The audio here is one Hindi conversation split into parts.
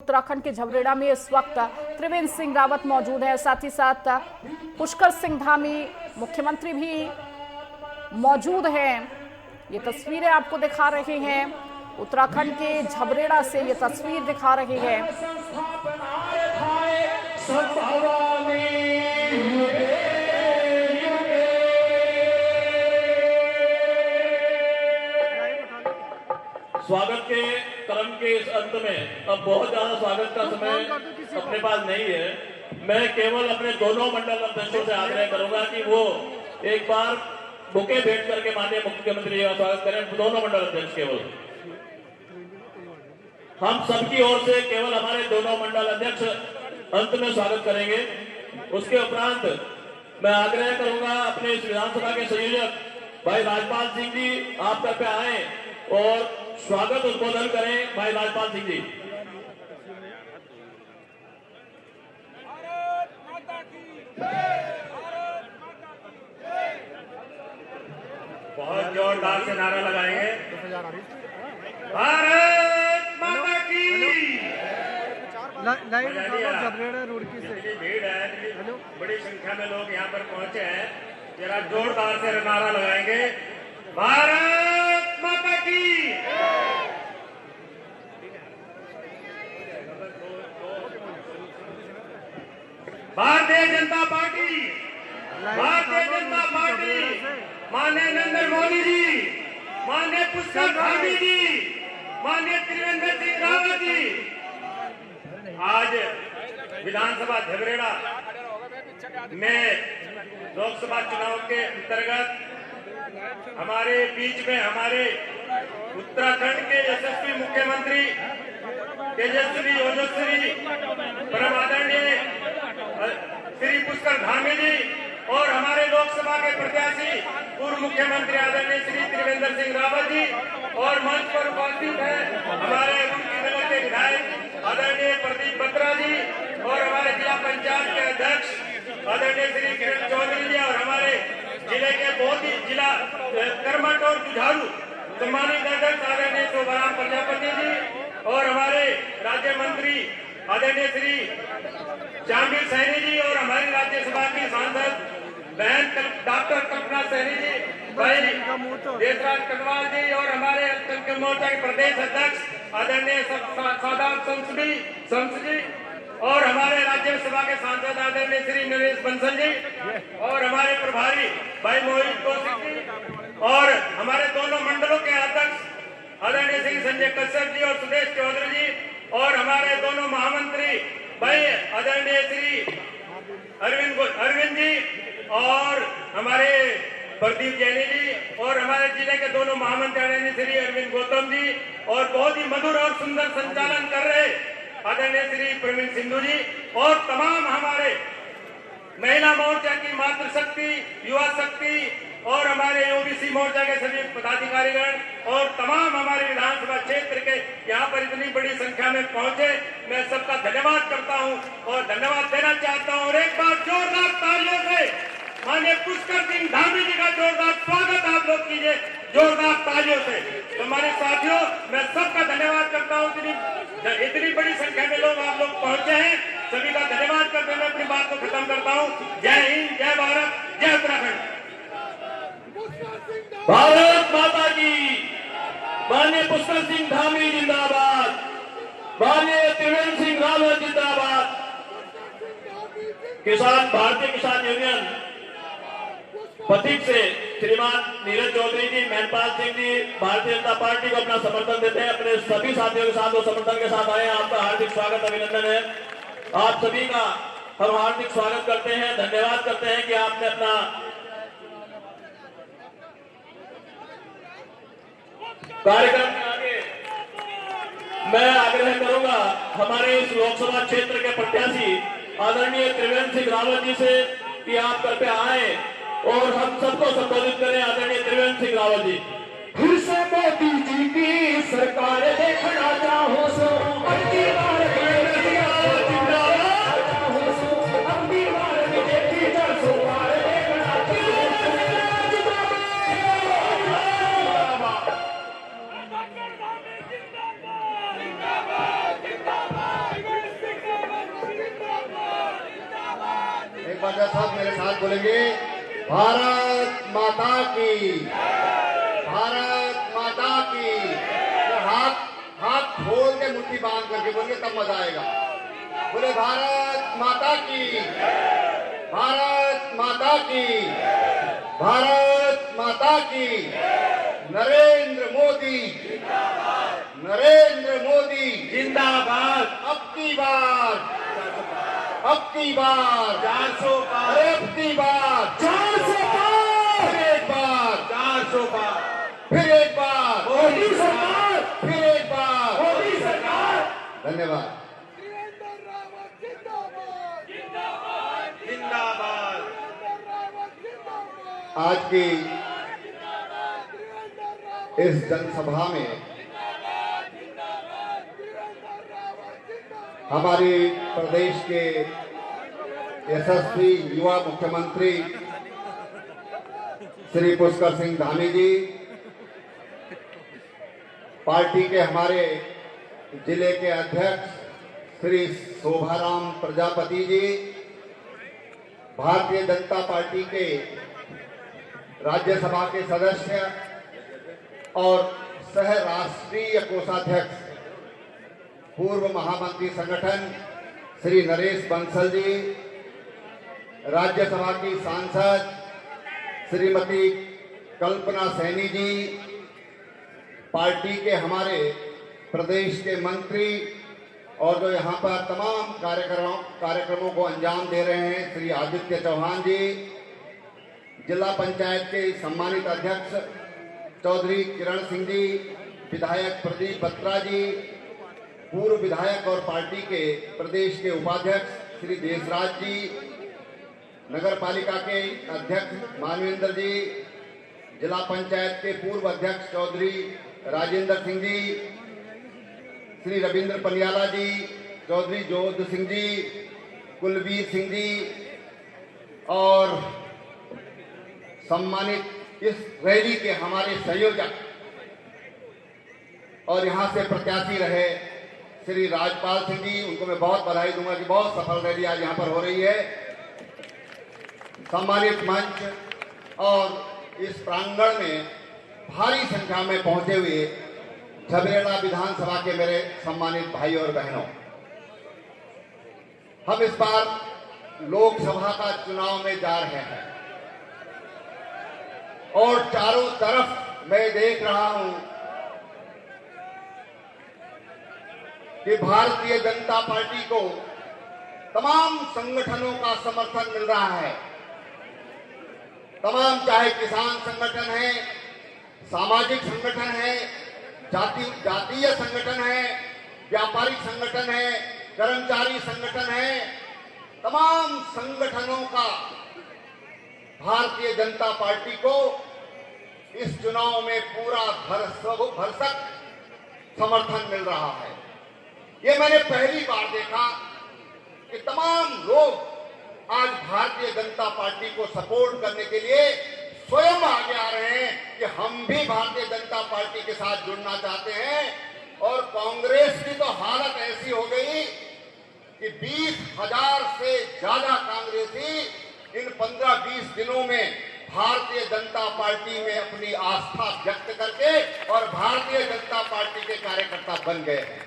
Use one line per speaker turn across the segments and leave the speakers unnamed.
उत्तराखंड के झबरेड़ा में इस वक्त त्रिवेंद्र सिंह रावत मौजूद है, साथ ही साथ पुष्कर सिंह धामी मुख्यमंत्री भी मौजूद हैं। ये तस्वीरें आपको दिखा रहे हैं, उत्तराखंड के झबरेड़ा से ये तस्वीर दिखा रहे हैं।
स्वागत के क्रम के इस अंत में अब बहुत ज्यादा स्वागत का समय अपने पास नहीं है। मैं केवल अपने दोनों मंडल अध्यक्षों से आग्रह करूंगा कि वो एक बार बुके भेंट करके माननीय मुख्यमंत्री का स्वागत करें। दोनों मंडल अध्यक्ष केवल हम सबकी ओर से केवल हमारे दोनों मंडल अध्यक्ष अंत में स्वागत करेंगे। उसके उपरांत मैं आग्रह करूंगा अपने इस विधानसभा के संयोजक भाई राजपाल सिंह जी आप घर पे आए और स्वागत उद्बोधन करें। भाई राजपाल सिंह जी।
बहुत जोरदार से नारा लगाएंगे। भारत माता की।
झबरेड़ा रुड़की से
भीड़ है, बड़ी संख्या में लोग यहाँ पर पहुंचे हैं। जरा जोरदार से नारा लगाएंगे। भारत माता की। भारतीय जनता पार्टी, भारतीय जनता पार्टी, माननीय नरेंद्र मोदी जी, माननीय पुष्कर धामी जी, माननीय त्रिवेंद्र सिंह रावत जी। आज विधानसभा झबरेड़ा में लोकसभा चुनाव के अंतर्गत हमारे बीच में हमारे उत्तराखंड के यशस्वी मुख्यमंत्री तेजस्वी ओजस्वी परम आदरणीय श्री पुष्कर धामी जी और हमारे लोकसभा के प्रत्याशी पूर्व मुख्यमंत्री आदरणीय श्री त्रिवेंद्र सिंह रावत जी और मंच पर उपस्थित है हमारे उनकी दल के विधायक आदरणीय प्रदीप बत्रा जी और हमारे जिला पंचायत के अध्यक्ष आदरणीय श्री किरण चौधरी जी और हमारे जिले के बहुत ही जिला कर्मठ और जुझारू सम्मानित अध्यक्ष आदरणीय शोभाराम प्रजापति जी और हमारे राज्य मंत्री आदरणीय श्री श्यामवीर सैनी जी और हमारी राज्यसभा की सांसद बहन डॉक्टर कल्पना सैनी जी, भाई देशराज कटवाल जी और हमारे अल्पसंख्यक मोर्चा के प्रदेश अध्यक्ष आदरणीय सादात शम्स जी और हमारे राज्यसभा के सांसद आदरणीय श्री नरेश बंसल जी और हमारे प्रभारी भाई मोहित कौशिक जी और हमारे दोनों मंडलों के अध्यक्ष आदरणीय श्री संजय कश्यप जी और सुदेश चौधरी जी और हमारे दोनों महामंत्री भाई आदरणीय श्री अरविंद जी और हमारे प्रदीप जैनी जी और हमारे जिले के दोनों महामंत्री आदरणीय श्री अरविंद गौतम जी और बहुत ही मधुर और सुंदर संचालन कर रहे आदरणीय श्री प्रवीण सिंधु जी और तमाम हमारे महिला मोर्चा की मातृशक्ति, युवा शक्ति और हमारे ओबीसी मोर्चा के सभी पदाधिकारीगण और तमाम हमारे विधानसभा क्षेत्र के यहाँ पर इतनी बड़ी संख्या में पहुंचे, मैं सबका धन्यवाद करता हूं और धन्यवाद देना चाहता हूं। और एक बार जोरदार तालियों से माननीय पुष्कर सिंह धामी जी का जोरदार स्वागत आप लोग कीजिए, जोरदार तालियों से। तो हमारे साथियों, मैं सबका धन्यवाद करता हूँ। इतनी बड़ी संख्या में लोग आप लोग पहुंचे हैं, सभी का धन्यवाद करते हुए अपनी बात को खत्म करता हूँ। जय हिंद, जय भारत, जय उत्तराखंड।
भारत माता की। माननीय पुष्कर सिंह धामी जिंदाबाद, माननीय त्रिवेंद्र सिंह रावत जिंदाबाद। किसान भारतीय किसान यूनियन प्रतीक से श्रीमान नीरज चौधरी जी, मैनपाल सिंह जी भारतीय जनता पार्टी को अपना समर्थन देते हैं। अपने सभी साथियों के साथ वो समर्थन के साथ आए हैं। आपका हार्दिक स्वागत, अभिनंदन है। आप सभी का हम हार्दिक स्वागत करते हैं, धन्यवाद करते हैं कि आपने अपना कार्यक्रम में आगे। मैं आग्रह करूंगा हमारे इस लोकसभा क्षेत्र के प्रत्याशी आदरणीय त्रिवेंद्र सिंह रावत जी से कि आप घर पे आए और हम सबको संबोधित करें। आदरणीय त्रिवेंद्र सिंह रावत जी।
फिर से मोदी जी की सरकार देखना चाहो सो अगली बार जिंदाबाद।
एक बार सब मेरे साथ बोलेंगे, भारत माता की, भारत माता की। तो हाथ खोल के मुट्ठी बांध करके बोलिए, तब मजा आएगा। बोले भारत माता की, भारत माता की, भारत माता की। नरेंद्र मोदी, नरेंद्र मोदी
जिंदाबाद।
अब की बार, अब की बार
400 पार,
अरे अब की बार 400 पार, फिर एक बार
400 पार,
फिर एक बार
मोदी सरकार,
फिर एक बार
मोदी सरकार।
धन्यवाद।
जिंदाबाद।
आज की इस जनसभा में हमारे प्रदेश के यशस्वी युवा मुख्यमंत्री श्री पुष्कर सिंह धामी जी, पार्टी के हमारे जिले के अध्यक्ष श्री शोभाराम प्रजापति जी, भारतीय जनता पार्टी के राज्यसभा के सदस्य और सह राष्ट्रीय कोषाध्यक्ष पूर्व महामंत्री संगठन श्री नरेश बंसल जी, राज्यसभा की सांसद श्रीमती कल्पना सैनी जी, पार्टी के हमारे प्रदेश के मंत्री और जो यहाँ पर तमाम कार्यक्रमों को अंजाम दे रहे हैं श्री आदित्य चौहान जी, जिला पंचायत के सम्मानित अध्यक्ष चौधरी किरण सिंह जी, विधायक प्रदीप बत्रा जी, पूर्व विधायक और पार्टी के प्रदेश के उपाध्यक्ष श्री देशराज जी, नगर पालिका के अध्यक्ष मानवेंद्र जी, जिला पंचायत के पूर्व अध्यक्ष चौधरी राजेंद्र सिंह जी, श्री रविंद्र पनियाला जी, चौधरी जोध सिंह जी, कुलवीर सिंह जी और सम्मानित इस रैली के हमारे संयोजक और यहां से प्रत्याशी रहे श्री राजपाल सिंह जी, उनको मैं बहुत बधाई दूंगा कि बहुत सफल रैली आज यहां पर हो रही है। सम्मानित मंच और इस प्रांगण में भारी संख्या में पहुंचे हुए झबरेड़ा विधानसभा के मेरे सम्मानित भाई और बहनों, हम इस बार लोकसभा का चुनाव में जा रहे हैं और चारों तरफ मैं देख रहा हूं कि भारतीय जनता पार्टी को तमाम संगठनों का समर्थन मिल रहा है। तमाम, चाहे किसान संगठन है, सामाजिक संगठन है, जातीय संगठन है, व्यापारिक संगठन है, कर्मचारी संगठन है, तमाम संगठनों का भारतीय जनता पार्टी को इस चुनाव में पूरा भरसक समर्थन मिल रहा है। ये मैंने पहली बार देखा कि तमाम लोग आज भारतीय जनता पार्टी को सपोर्ट करने के लिए स्वयं आगे आ रहे हैं कि हम भी भारतीय जनता पार्टी के साथ जुड़ना चाहते हैं। और कांग्रेस की तो हालत ऐसी हो गई कि 20,000 से ज्यादा कांग्रेसी इन 15-20 दिनों में भारतीय जनता पार्टी में अपनी आस्था व्यक्त करके और भारतीय जनता पार्टी के कार्यकर्ता बन गए हैं।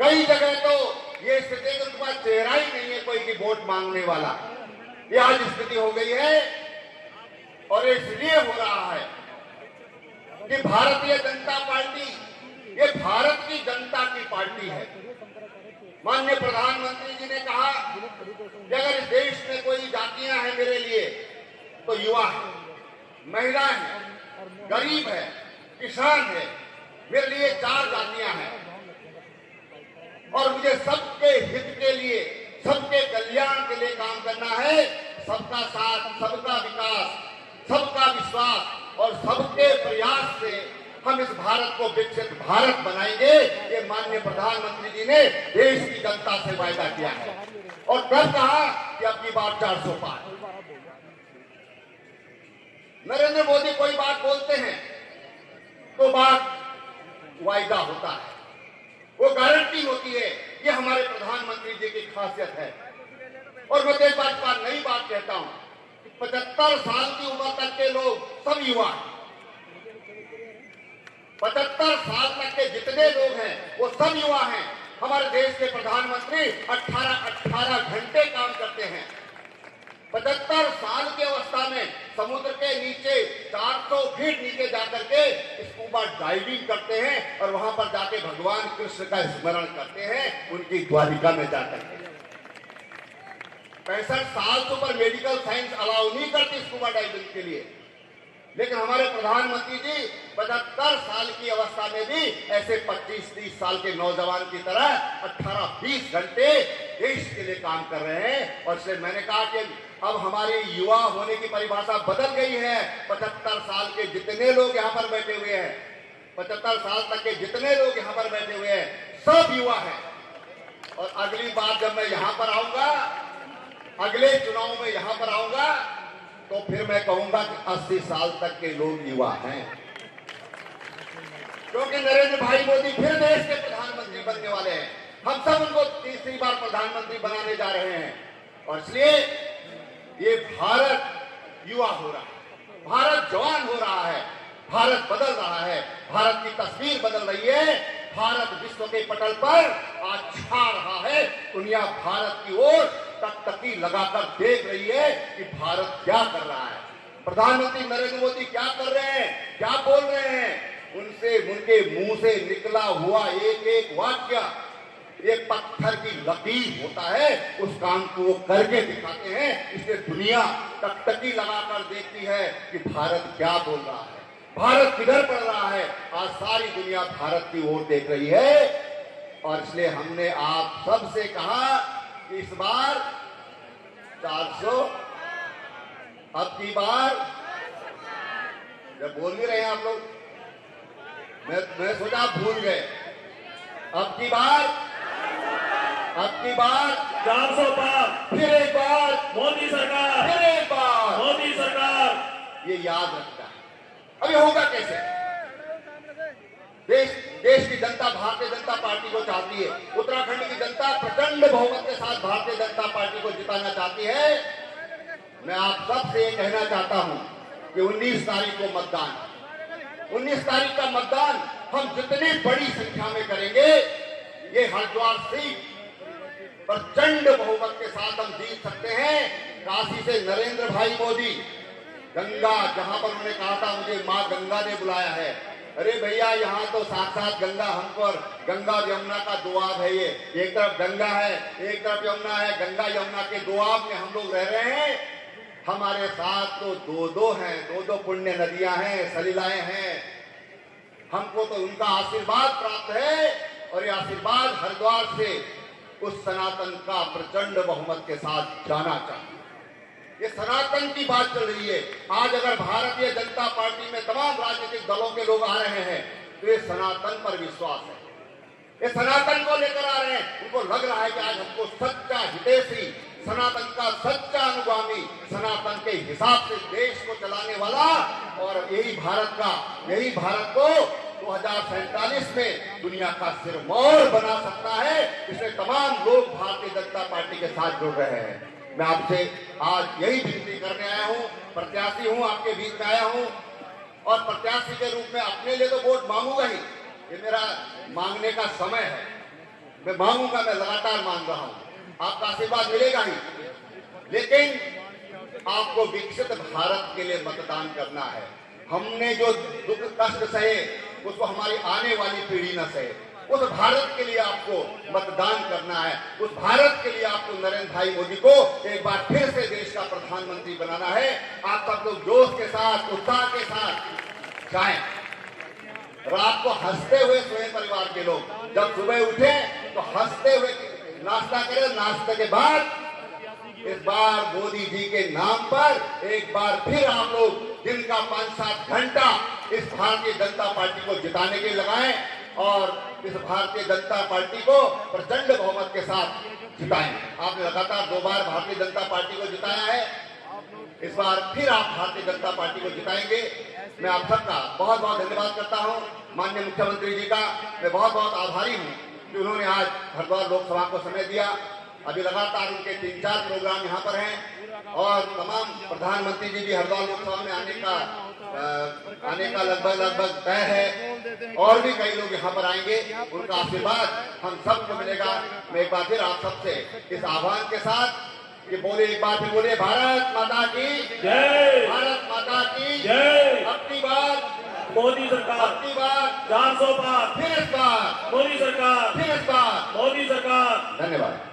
कई जगह तो ये स्थिति कि उनके पास चेहरा ही नहीं है कोई की वोट मांगने वाला, ये आज स्थिति हो गई है। और इसलिए हो रहा है कि भारतीय जनता पार्टी ये भारत की जनता की पार्टी है। माननीय प्रधानमंत्री जी ने कहा कि अगर इस देश में कोई जातियां हैं मेरे लिए तो युवा है, महिला है, गरीब है, किसान है, मेरे लिए 4 जातियां हैं और मुझे सबके हित के लिए, सबके कल्याण के लिए काम करना है। सबका साथ, सबका विकास, सबका विश्वास और सबके प्रयास से हम इस भारत को विकसित भारत बनाएंगे। ये माननीय प्रधानमंत्री जी ने देश की जनता से वायदा किया है और कल कहा कि अब की बार 400 पार। नरेंद्र मोदी कोई बात बोलते हैं तो बात वायदा होता है, वो गारंटी होती है। ये हमारे प्रधानमंत्री जी की खासियत है। और मैं तो एक बात नई बात कहता हूं कि 75 साल की उम्र तक के लोग सब युवा हैं। 75 साल तक के जितने लोग हैं वो सब युवा हैं। हमारे देश के प्रधानमंत्री 18 घंटे काम करते हैं। 75 साल की अवस्था में समुद्र के नीचे 400 फीट नीचे जाकर के स्कूबा डाइविंग करते हैं और वहां पर जाके भगवान कृष्ण का स्मरण करते हैं, उनकी द्वारिका में जाकर के। 65 साल से ऊपर मेडिकल साइंस अलाउ नहीं करती स्कूबा डाइविंग के लिए, लेकिन हमारे प्रधानमंत्री जी 75 साल की अवस्था में भी ऐसे 25-30 साल के नौजवान की तरह 18-20 घंटे देश के लिए काम कर रहे हैं। और इसलिए मैंने कहा कि अब हमारे युवा होने की परिभाषा बदल गई है। 75 साल के जितने लोग यहाँ पर बैठे हुए हैं, 75 साल तक के जितने लोग यहाँ पर बैठे हुए हैं, सब युवा हैं। और अगली बार जब मैं यहाँ पर आऊंगा, अगले चुनाव में यहाँ पर आऊंगा, तो फिर मैं कहूंगा कि 80 साल तक के लोग युवा हैं, क्योंकि नरेंद्र भाई मोदी फिर देश के प्रधानमंत्री बनने वाले हैं। हम सब उनको तीसरी बार प्रधानमंत्री बनाने जा रहे हैं। और इसलिए ये भारत युवा हो रहा है, भारत जवान हो रहा है, भारत बदल रहा है, भारत की तस्वीर बदल रही है। भारत विश्व के पटल पर आज छा रहा है। दुनिया भारत की ओर टकटकी लगाकर देख रही है कि भारत क्या कर रहा है। प्रधानमंत्री नरेंद्र मोदी क्या कर रहे हैं, क्या बोल रहे हैं, उनसे उनके मुंह से निकला हुआ एक एक वाक्य एक पत्थर की लकीर होता है। उस काम को वो करके दिखाते हैं। इसलिए दुनिया टकटकी लगाकर देखती है कि भारत क्या बोल रहा है, भारत किधर बढ़ रहा है। आज सारी दुनिया भारत की ओर देख रही है। और इसलिए हमने आप सबसे कहा कि इस बार 400, अब की बार, जब बोल नहीं रहे हैं आप लोग, मैं सोचा आप भूल गए। अब की बार
400 पार,
फिर एक बार
मोदी सरकार,
फिर एक बार
मोदी सरकार।
ये याद रखता है। अब ये होगा कैसे? देश की जनता भारतीय जनता पार्टी को चाहती है। उत्तराखंड की जनता प्रचंड बहुमत के साथ भारतीय जनता पार्टी को जिताना चाहती है। मैं आप सबसे ये कहना चाहता हूं कि 19 तारीख को मतदान, 19 तारीख का मतदान हम जितनी बड़ी संख्या में करेंगे, ये हरिद्वार सीट प्रचंड बहुमत के साथ हम जीत सकते हैं। काशी से नरेंद्र भाई मोदी, गंगा जहां पर उन्होंने कहा था मुझे मां गंगा ने बुलाया है, अरे भैया यहाँ तो साक्षात गंगा हमको, और गंगा और यमुना का दुआब है। ये एक तरफ गंगा है, एक तरफ यमुना है। गंगा यमुना के दुआब में हम लोग रह रहे हैं। हमारे साथ तो दो हैं, दो पुण्य नदियां हैं, सलिलाएं हैं। हमको तो उनका आशीर्वाद प्राप्त है और ये आशीर्वाद हरिद्वार से उस सनातन का प्रचंड बहुमत के साथ जाना चाहिए। ये सनातन की बात चल रही है। आज अगर भारतीय जनता पार्टी में तमाम राजनीतिक दलों के लोग आ रहे हैं तो ये सनातन पर विश्वास है, ये सनातन को लेकर आ रहे हैं। उनको लग रहा है कि आज हमको सच्चा हितैषी, सनातन का सच्चा अनुगामी, सनातन के हिसाब से देश को चलाने वाला, और यही भारत को 2047 में दुनिया का सिरमौर बना सकता है। इसलिए तमाम लोग भारतीय जनता पार्टी के साथ जुड़ रहे हैं। मैं आपसे आज यही विनती करने आया हूं, प्रत्याशी हूं, आपके बीच में आया हूं, और प्रत्याशी के रूप में अपने लिए तो वोट मांगूंगा ही। ये मेरा मांगने का समय है, मैं मांगूंगा, मैं लगातार मांग रहा हूं, आपका आशीर्वाद मिलेगा ही। लेकिन आपको विकसित भारत के लिए मतदान करना है। हमने जो दुख कष्ट सहे उसको हमारी आने वाली पीढ़ी न सहे। उस भारत के लिए आपको मतदान करना है। उस भारत के लिए आपको नरेंद्र भाई मोदी को एक बार फिर से देश का प्रधानमंत्री बनाना है। आप सब लोग जोश के साथ, उत्साह के साथ जाएं। रात को हंसते हुए सोए परिवार के लोग, जब सुबह उठे तो हंसते हुए नाश्ता करें। नाश्ते के बाद इस बार मोदी जी के नाम पर एक बार फिर आप लोग दिन का 5-7 घंटा इस भारतीय जनता पार्टी को जिताने के लिए लगाएं और इस भारतीय जनता पार्टी को प्रचंड बहुमत के साथ जिताएं। आपने लगातार 2 बार भारतीय जनता पार्टी को जिताया है, इस बार फिर आप भारतीय जनता पार्टी को जिताएंगे। मैं आप सबका बहुत बहुत धन्यवाद करता हूं। माननीय मुख्यमंत्री जी का मैं बहुत बहुत आभारी हूं कि उन्होंने आज हरिद्वार लोकसभा को समय दिया। अभी लगातार उनके 3-4 प्रोग्राम यहाँ पर हैं और तमाम प्रधानमंत्री जी भी हरिद्वार लोकसभा में आने का लगभग तय है और भी कई लोग यहाँ पर आएंगे। उनका आशीर्वाद हम सबको मिलेगा। मैं एक बार फिर आप सबसे इस आह्वान के साथ कि बोले, एक बार फिर बोले, भारत माता की
जय,
भारत माता की
जय।
अपनी बात
मोदी सरकार,
अपनी बात
400 पार,
फिर इस बार,
मोदी सरकार,
फिर इस बार।
मोदी सरकार।
धन्यवाद।